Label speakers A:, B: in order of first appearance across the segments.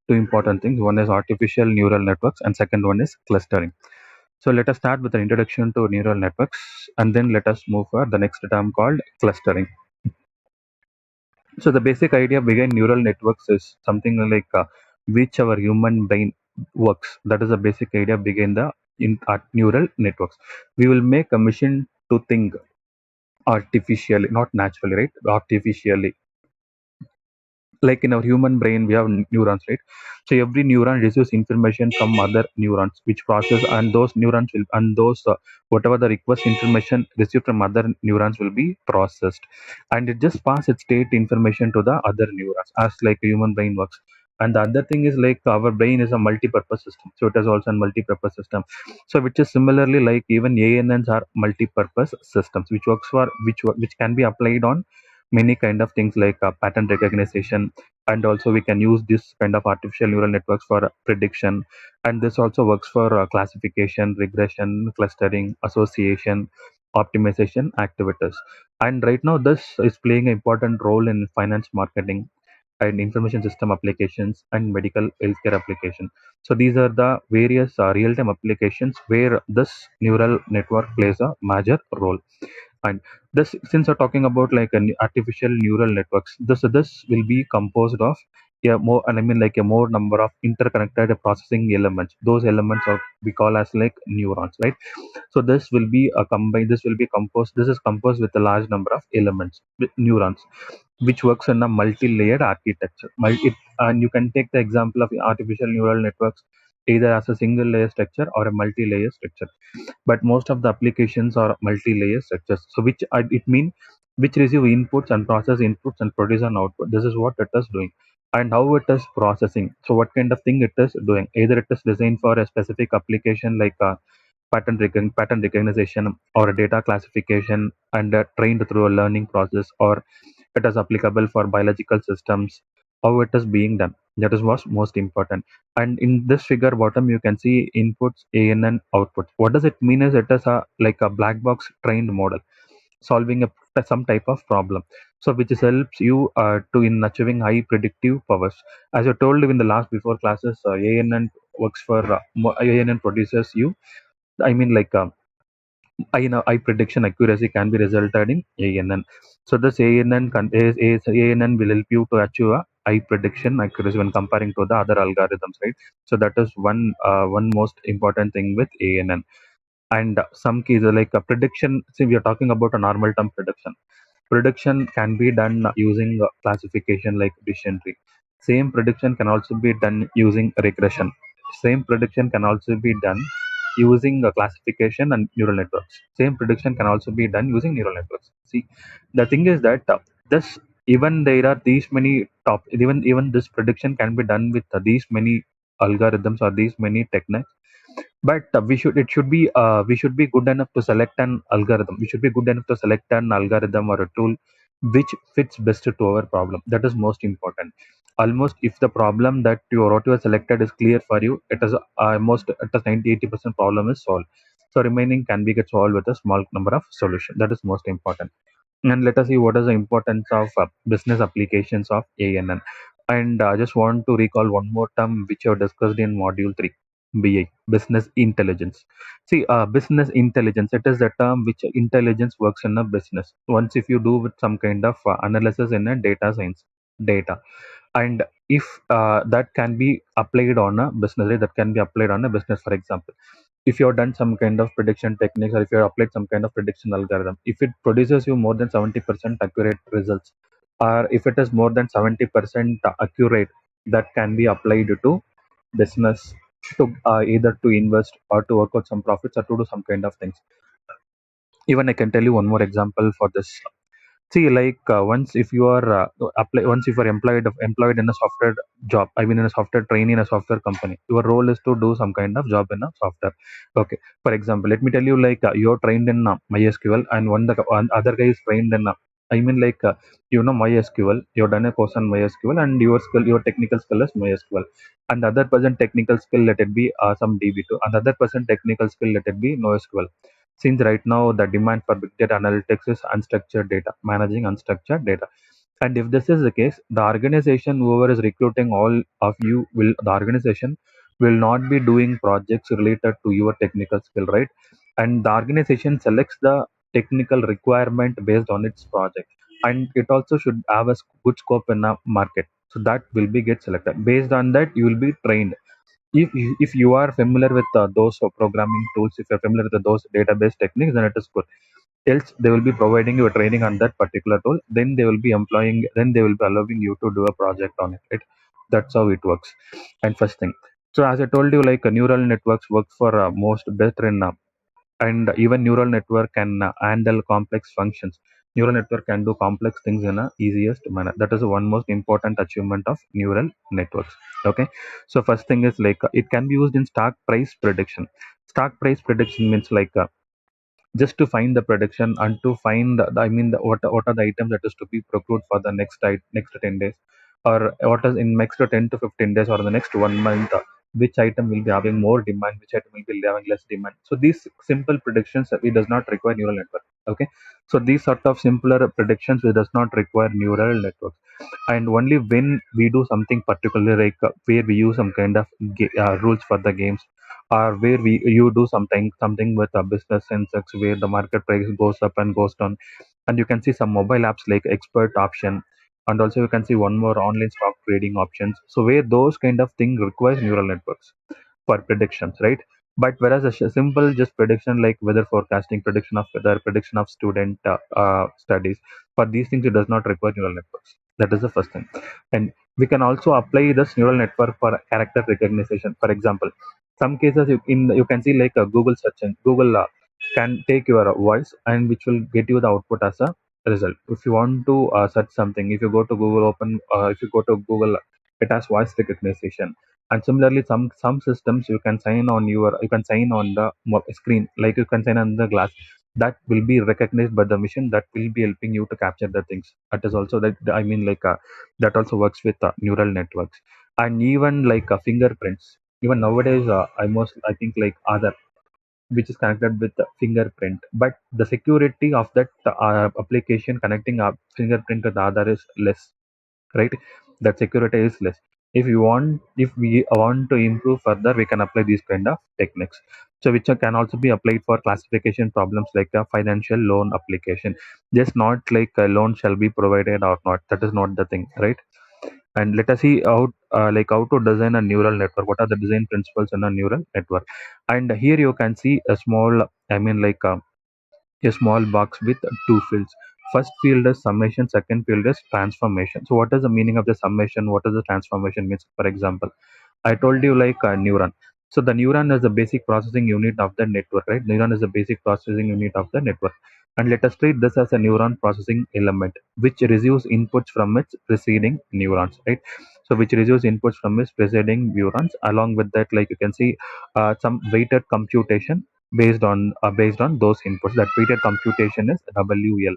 A: two important things. One is artificial neural networks, and second one is clustering. So let us start with an introduction to neural networks, and then let us move for the next term called clustering. So the basic idea behind neural networks is something like which our human brain works. That is the basic idea behind the neural networks. We will make a machine to think artificially, not naturally, right? Artificially, like in our human brain we have neurons, right? So every neuron receives information from other neurons which process, and those neurons will, and those whatever the request information received from other neurons will be processed, and it just pass its state information to the other neurons as like a human brain works. And the other thing is like our brain is a multi-purpose system, so it is also a multi-purpose system. So which is similarly like even ANNs are multi-purpose systems which works for which can be applied on many kind of things like pattern recognition, and also we can use this kind of artificial neural networks for prediction, and this also works for classification, regression, clustering, association, optimization activities. And right now this is playing an important role in finance, marketing, and information system applications, and medical healthcare application. So these are the various real-time applications where this neural network plays a major role. And this, since we're talking about like an artificial neural networks, this will be composed of more, and I mean like a more number of interconnected processing elements. Those elements are we call as like neurons, right? So this will be a combined. This will be composed. This is composed with a large number of elements, with neurons, which works in a multi-layered architecture. And you can take the example of artificial neural networks either as a single layer structure or a multi-layer structure, but most of the applications are multi-layer structures. So which it mean which receive inputs and process inputs and produce an output. This is what it is doing, and how it is processing. So what kind of thing it is doing? Either it is designed for a specific application like pattern recognition or data classification, and trained through a learning process, or it is applicable for biological systems. How it is being done, that is what's most important. And in this figure bottom you can see inputs, ANN, outputs. What does it mean is it is a like a black box trained model solving some type of problem, so which is helps you to in achieving high predictive powers. As I told you in the last before classes, ANN works for ANN produces you, I mean like I know eye prediction accuracy can be resulted in ANN. So this ANN will help you to achieve a eye prediction accuracy when comparing to the other algorithms, right? So that is one most important thing with ANN. And some keys are like a prediction. See, we are talking about a normal term prediction. Prediction can be done using classification like decision tree. Same prediction can also be done using regression. Same prediction can also be done using classification and neural networks. Same prediction can also be done using neural networks. See, the thing is that this even there are these many even this prediction can be done with these many algorithms or these many techniques, but we should be good enough to select an algorithm. We should be good enough to select an algorithm or a tool which fits best to our problem. That is most important. Almost if the problem that what you have selected is clear for you, it is almost at a 90-80% problem is solved. So remaining can be get solved with a small number of solutions. That is most important. And let us see what is the importance of business applications of ANN. And I just want to recall one more term which I discussed in module 3, BI, business intelligence. See, business intelligence, it is the term which intelligence works in a business. Once if you do with some kind of analysis in a data science, data. And if that can be applied on a business, right, that can be applied on a business. For example, if you have done some kind of prediction techniques, or if you have applied some kind of prediction algorithm, if it produces you more than 70% accurate results, or if it is more than 70% accurate, that can be applied to business, to either to invest or to work out some profits or to do some kind of things. Even I can tell you one more example for this. See, like once if you are once if you are employed in a software job, I mean in a software trainee in a software company, your role is to do some kind of job in a software. Okay, for example, let me tell you like you're trained in MySQL, and one other guy is trained in I mean like MySQL. You've done a course on MySQL, and your technical skill is MySQL, and the other person technical skill, let it be some DB2, and the other person technical skill, let it be NoSQL. Since right now the demand for big data analytics is unstructured data, managing unstructured data. And if this is the case, the organization, whoever is recruiting all of you, will the organization will not be doing projects related to your technical skill, right? And the organization selects the technical requirement based on its project, and it also should have a good scope in a market. So that will be get selected. Based on that, you will be trained. If you are familiar with those programming tools, if you're familiar with those database techniques, then it is good. Else they will be providing you a training on that particular tool, then they will be employing, then they will be allowing you to do a project on it, right? That's how it works. And first thing, so as I told you, like neural networks work for most better in and even neural network can handle complex functions. Neural network can do complex things in a easiest manner. That is one most important achievement of neural networks. Okay, so first thing is like it can be used in stock price prediction. Stock price prediction means like just to find the prediction and to find what are the items that is to be procured for the next 10 days, or what is in next 10 to 15 days, or the next 1 month, which item will be having more demand, which item will be having less demand. So these simple predictions, it does not require neural network. Okay, so these sort of simpler predictions, it does not require neural networks. And only when we do something particular, like where we use some kind of rules for the games, or where we you do something with a business sense, where the market price goes up and goes down, and you can see some mobile apps like expert option, and also you can see one more online stock trading options, so where those kind of thing requires neural networks for predictions, right? But whereas a simple just prediction like weather forecasting, prediction of weather, prediction of student studies, for these things it does not require neural networks. That is the first thing. And we can also apply this neural network for character recognition. For example, some cases you can see like a Google search and Google can take your voice and which will get you the output as a result. If you want to search something, if you go to Google open, if you go to Google, it has voice recognition. And similarly, some systems you can sign on the screen, like you can sign on the glass, that will be recognized by the machine, that will be helping you to capture the things. That is also that like that also works with neural networks. And even like fingerprints, even nowadays I think like Aadhaar, which is connected with the fingerprint, but the security of that application connecting a fingerprint to the Aadhaar is less, right? That security is less. If we want to improve further, we can apply these kind of techniques. So which can also be applied for classification problems like a financial loan application. Just not like a loan shall be provided or not, that is not the thing, right? And let us see how to design a neural network, what are the design principles in a neural network. And here you can see a small, a small box with two fields. First field is summation, second field is transformation. So what is the meaning of the summation? What is the transformation means? For example, I told you like a neuron. So the neuron is the basic processing unit of the network, right? Neuron is the basic processing unit of the network. And let us treat this as a neuron processing element, which receives inputs from its preceding neurons, right? So which receives inputs from its preceding neurons. Along with that, like you can see some weighted computation based on those inputs. That weighted computation is WL.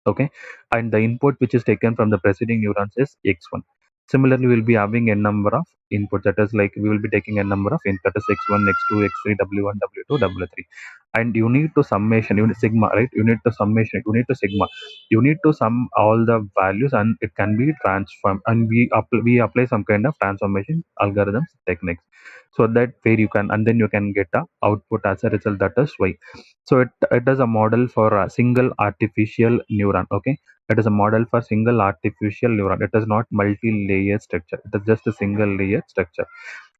A: Okay, and the input which is taken from the preceding neurons is x1. Similarly, we'll be having a number of inputs, that is like we will be taking a number of inputs, that is x1, x2, x3, w1, w2, w3. And you need to summation, you need sigma, right? You need to summation, you need to sigma, you need to sum all the values, and it can be transformed, and we apply some kind of transformation algorithms techniques, so that where you can, and then you can get a output as a result, that is y. So it is a model for a single artificial neuron. Okay, it is a model for single artificial neuron. It is not multi-layer structure. It is just a single layer structure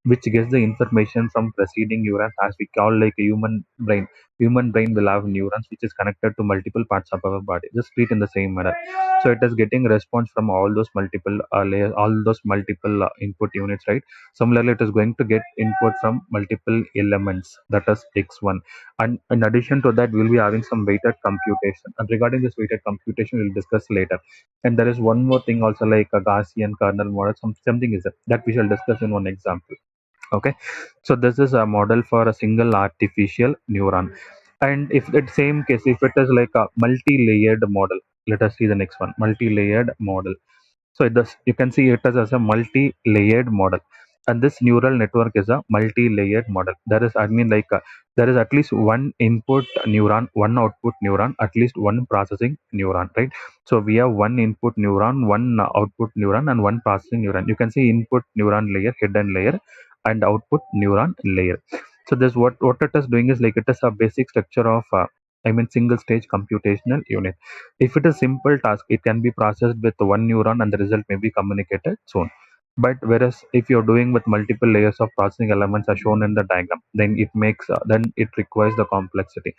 A: which gets the information from preceding neurons, as we call like a human brain. Human brain will have neurons which is connected to multiple parts of our body. Just treat in the same manner. So it is getting response from all those multiple layers, all those multiple input units, right? Similarly, it is going to get input from multiple elements, that is x1. And in addition to that, we'll be having some weighted computation. And regarding this weighted computation, we'll discuss later. And there is one more thing also, like a Gaussian kernel model. Something is that we shall discuss in one example. Okay, so this is a model for a single artificial neuron. And if that same case, if it is like a multi-layered model, let us see the next one, multi-layered model. So it does, you can see it as a multi-layered model. And this neural network is a multi-layered model. There is, I mean, like there is at least one input neuron, one output neuron, at least one processing neuron, right? So we have one input neuron, one output neuron, and one processing neuron. You can see input neuron layer, hidden layer, and output neuron layer. So this what it is doing is like it is a basic structure of single stage computational unit. If it is simple task, it can be processed with one neuron and the result may be communicated soon. But whereas if you're doing with multiple layers of processing elements as shown in the diagram, then it requires the complexity.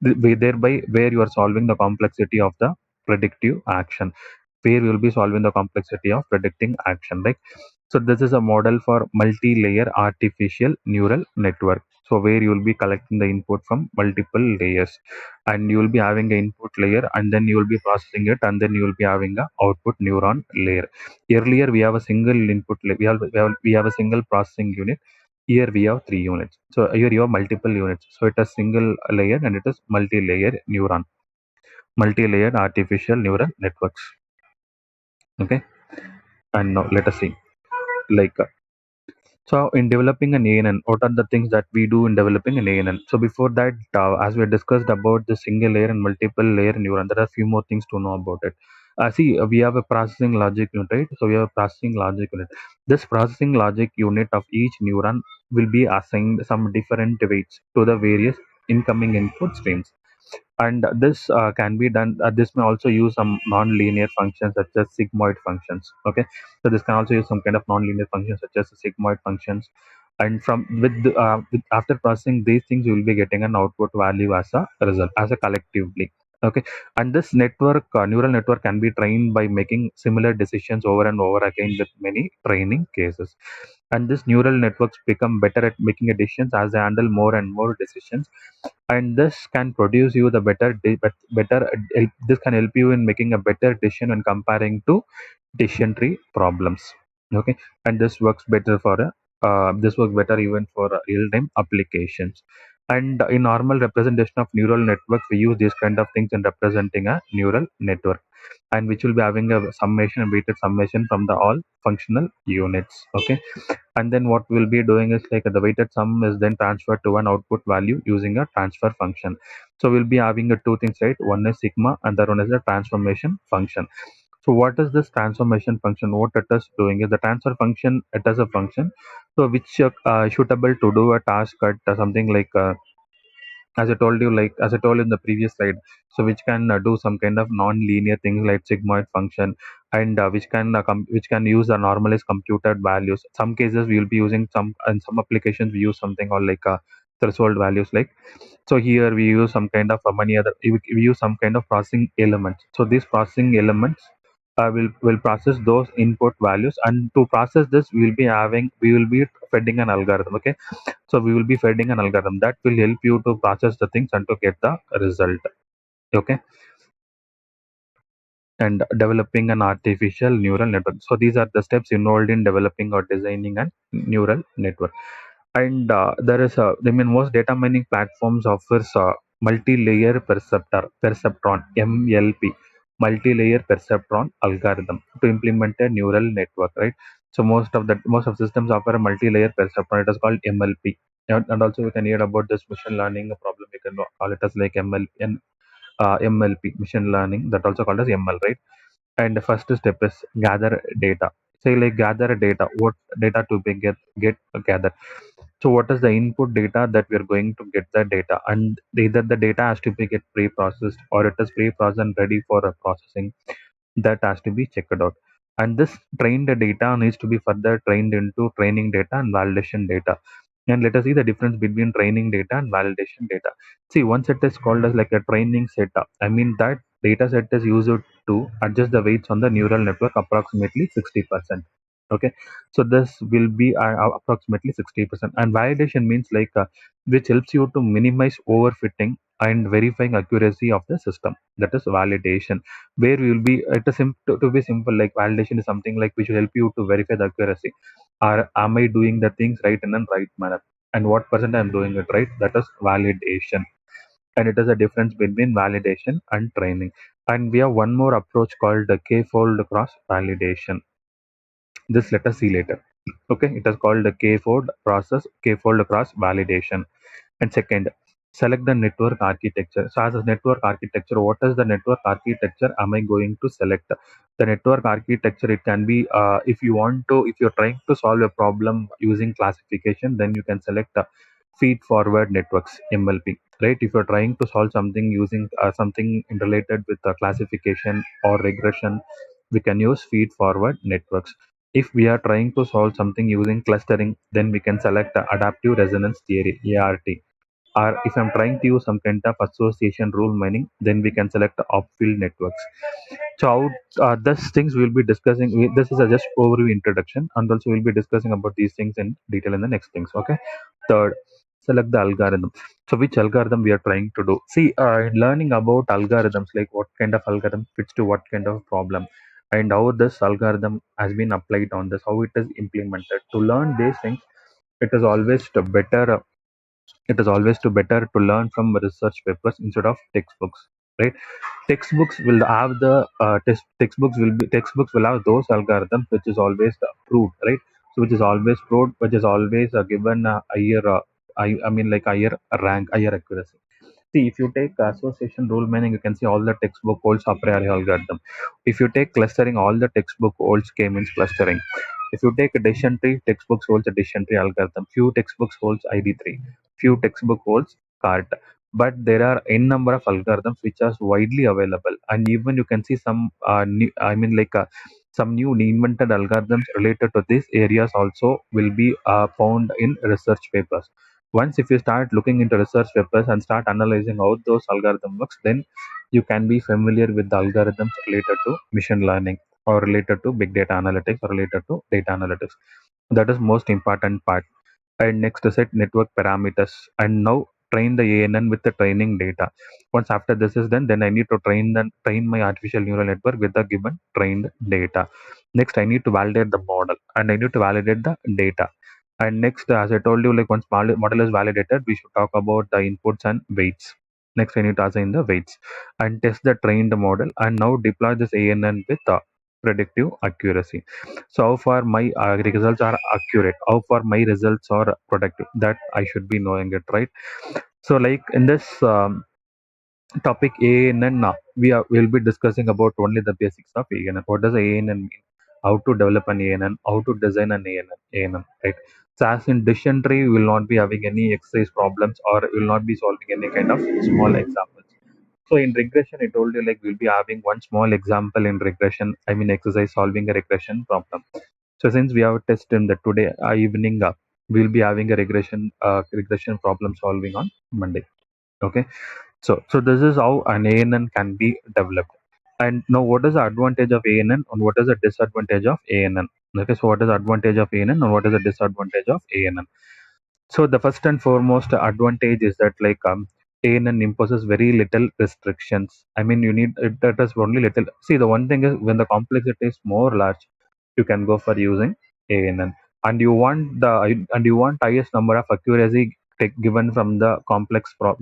A: Thereby, where you are solving the complexity of the predictive action, where you will be solving the complexity of predicting action, right? So this is a model for multi-layer artificial neural network. So where you will be collecting the input from multiple layers, and you will be having an input layer, and then you will be processing it, and then you will be having a output neuron layer. Earlier we have a single input layer, we have a single processing unit. Here we have three units. So here you have multiple units. So it is single layer and it is multi-layer neuron, multi-layered artificial neural networks. Okay, and now let us see. Like so, in developing an ANN, what are the things that we do in developing an ANN? So, before that, as we discussed about the single layer and multiple layer neuron, there are a few more things to know about it. We have a processing logic unit, right? So, we have a processing logic unit. This processing logic unit of each neuron will be assigned some different weights to the various incoming input streams. And this may also use some non-linear functions such as sigmoid functions. Okay, so this can also use some kind of non-linear functions such as sigmoid functions. And after processing these things, you will be getting an output value as a result, as a collectively. Okay, and this neural network can be trained by making similar decisions over and over again with many training cases. And this neural networks become better at making decisions as they handle more and more decisions. And this can produce you the this can help you in making a better decision when comparing to decision tree problems. Okay, and this works better even for real-time applications. And in normal representation of neural networks, we use these kind of things in representing a neural network, and which will be having a summation and weighted summation from the all functional units. Okay, and then what we'll be doing is like the weighted sum is then transferred to an output value using a transfer function. So we'll be having two things, right? One is sigma and the other one is the transformation function. So what is this transformation function? What it is doing is the transfer function, it is a function so which suitable to do a task at something like as I told in the previous slide, so which can do some kind of non-linear things like sigmoid function, and which can use the normalized computed values. Some cases we will be using in some applications we use something or like threshold values. Like so here we use some kind of we use some kind of processing elements. So these processing elements will process those input values, and to process this we will be feeding an algorithm. Okay, so we will be feeding an algorithm that will help you to process the things and to get the result. Okay, and developing an artificial neural network. So these are the steps involved in developing or designing a neural network. And there is most data mining platforms offers multi-layer perceptron (MLP), multi-layer perceptron algorithm to implement a neural network, right? So most of systems offer a multi-layer perceptron. It is called MLP. And also we can hear about this machine learning problem. We can call it as like MLP, machine learning, that also called as ML, right? And the first step is gather data. Say like gather data. What data to be get gather? So what is the input data that we are going to get the data, and either the data has to be get pre-processed or it is pre-processed and ready for a processing, that has to be checked out. And this trained data needs to be further trained into training data and validation data. And let us see the difference between training data and validation data. See, one set is called as like a training setup. That data set is used to adjust the weights on the neural network approximately 60%. Okay, so this will be approximately 60%. And validation means which helps you to minimize overfitting and verifying accuracy of the system. That is validation, where we will be to be simple, like validation is something like which will help you to verify the accuracy. Are am I doing the things right in a right manner, and what percent I'm doing it right? That is validation. And it is a difference between validation and training. And we have one more approach called the k-fold cross validation. This let us see later. Okay, it is called the k-fold process, k-fold cross validation. And second, select the network architecture. So as a network architecture, what is the network architecture am I going to select? The network architecture, it can be, if you're trying to solve a problem using classification, then you can select feed forward networks, MLP, right? If you're trying to solve something using something related with classification or regression, we can use feed forward networks. If we are trying to solve something using clustering, then we can select adaptive resonance theory, ART. Or if I'm trying to use some kind of association rule mining, then we can select upfield networks. So these things we'll be discussing. This is a just overview introduction, and also we'll be discussing about these things in detail in the next things. Okay. Third, select the algorithm. So which algorithm we are trying to do? See, in learning about algorithms, like what kind of algorithm fits to what kind of problem, and how this algorithm has been applied on this, how it is implemented. To learn these things, it is always to better it is always to better to learn from research papers instead of textbooks, right? Textbooks will have textbooks will have those algorithms which is always proved, right? So which is always proved, which is always given a higher I mean like higher rank, higher accuracy. See, if you take association rule mining, you can see all the textbook holds a priori algorithm. If you take clustering, all the textbook holds K means clustering. If you take a decision tree, textbooks holds a decision tree algorithm. Few textbooks holds ID3. Few textbook holds CART. But there are n number of algorithms which are widely available, and even you can see some some new invented algorithms related to these areas also will be found in research papers. Once if you start looking into research papers and start analyzing how those algorithm works, then you can be familiar with the algorithms related to machine learning or related to big data analytics or related to data analytics. That is most important part. And next set network parameters, and now train the ANN with the training data. Once after this is done, then I need to train my artificial neural network with the given trained data. Next, I need to validate the model and I need to validate the data. And next, as I told you, like once model is validated, we should talk about the inputs and weights. Next, I need to assign the weights and test the trained model, and now deploy this ANN with predictive accuracy. So how far my results are accurate, how far my results are productive, that I should be knowing it, right? So like in this topic ANN, we'll be discussing about only the basics of ANN. What does ANN mean? How to develop an ANN? How to design an ANN, right? So as in decision tree, we will not be having any exercise problems or will not be solving any kind of small examples. So in regression, I told you like we'll be having one small example in regression. I mean exercise solving a regression problem. So since we have a test in the today evening, we'll be having a regression problem solving on Monday. Okay. So this is how an ANN can be developed. And now what is the advantage of ANN and what is the disadvantage of ANN? Okay, so what is the advantage of ANN and what is the disadvantage of ANN? So the first and foremost advantage is that like ANN imposes very little restrictions. I mean, you need that is only little. See, the one thing is when the complexity is more large, you can go for using ANN, and you want highest number of accuracy given from the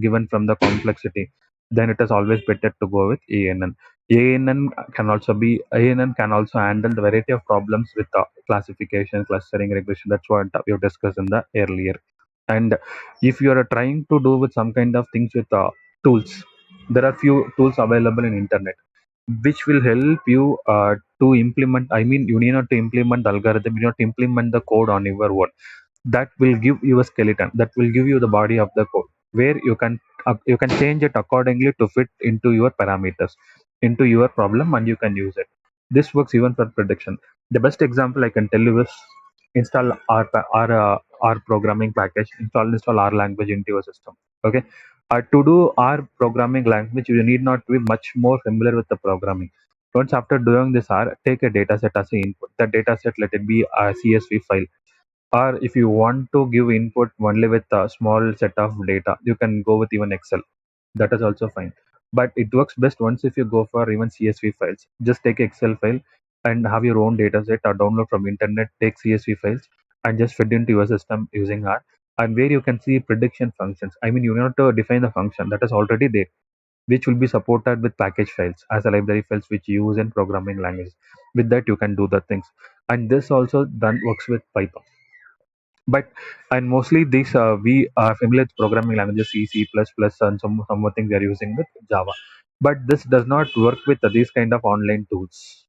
A: given from the complexity. Then it is always better to go with ANN. ANN can also handle the variety of problems with classification, clustering, regression. That's what we have discussed in the earlier. And if you are trying to do with some kind of things with tools, there are few tools available in internet which will help you to implement. I mean, you need not to implement the algorithm, you need not to implement the code on your own. That will give you a skeleton, that will give you the body of the code, where you can change it accordingly to fit into your parameters, into your problem, and you can use it. This works even for prediction. The best example I can tell you is install R programming package, install R language into your system. Okay. To do R programming language, you need not be much more familiar with the programming. Once after doing this R, take a data set as an input. That data set, let it be a CSV file. Or if you want to give input only with a small set of data, you can go with even Excel. That is also fine. But it works best once if you go for even CSV files. Just take Excel file and have your own data set or download from internet, take CSV files and just feed into your system using R. And where you can see prediction functions. I mean, you need to define the function that is already there, which will be supported with package files as a library files which you use in programming language. With that, you can do the things. and this also done works with Python. But and mostly these we are familiar with programming languages C, C++, and some more things we are using with Java. But this does not work with these kind of online tools.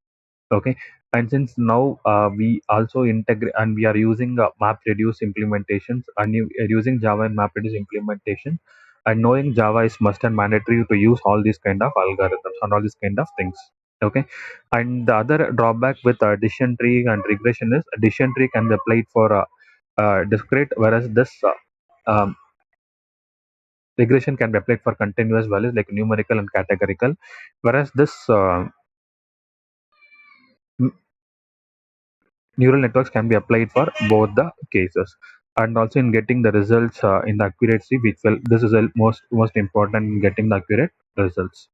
A: Okay, and since now we also integrate and we are using MapReduce implementations, and you are using Java and MapReduce implementation, and knowing Java is must and mandatory to use all these kind of algorithms and all these kind of things. Okay, and the other drawback with addition tree and regression is addition tree can be applied for discrete, whereas this um, regression can be applied for continuous values like numerical and categorical, whereas this neural networks can be applied for both the cases. And also in getting the results in the accuracy, which will this is the most important in getting the accurate results.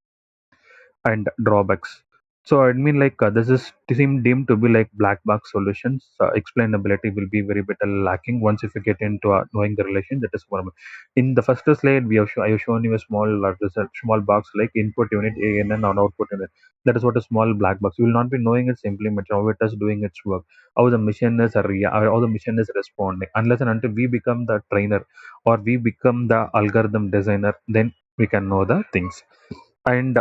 A: And drawbacks. So I mean, like this is seem deemed to be like black box solutions. Explainability will be very bit lacking once if you get into knowing the relation. That is one. In the first slide, I have shown you a small result, small box like input unit ANN and output unit. That is what a small black box. You will not be knowing its implementation, how it is doing its work, how the machine is how the machine is responding. Unless and until we become the trainer or we become the algorithm designer, then we can know the things. And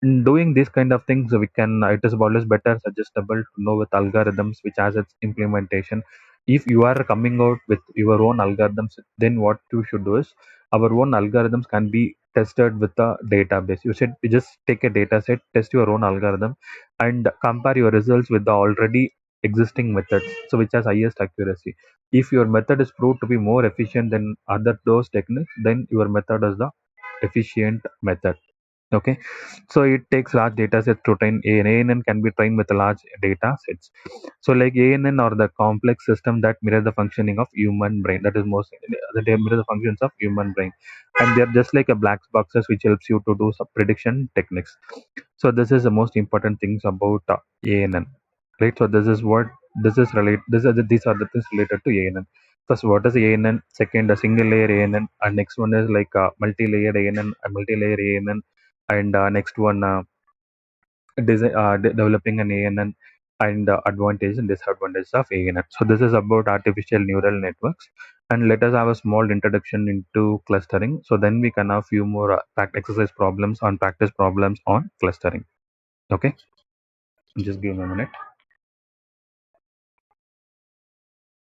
A: in doing these kind of things, we can it is always better suggestible to know with algorithms which has its implementation. If you are coming out with your own algorithms, then what you should do is our own algorithms can be tested with a database. You just take a data set, test your own algorithm, and compare your results with the already existing methods, so which has highest accuracy. If your method is proved to be more efficient than other those techniques, then your method is the efficient method. Okay, so it takes large data sets to train an ANN can be trained with large data sets. So like ANN or the complex system that mirror the functioning of human brain. That is most that they mirror the functions of human brain, and they're just like a black boxes which helps you to do some prediction techniques. So this is the most important things about ANN, right? So this is what this is relate. These are the things related to ANN. First, what is ANN? Second, a single layer ANN, and next one is like a multi-layer ANN, a multi-layer ANN, and next one developing an ANN, and advantages and disadvantages of ANN. So this is about artificial neural networks, and let us have a small introduction into clustering. So then we can have few more exercise problems on practice problems on clustering. Okay, just give me a minute.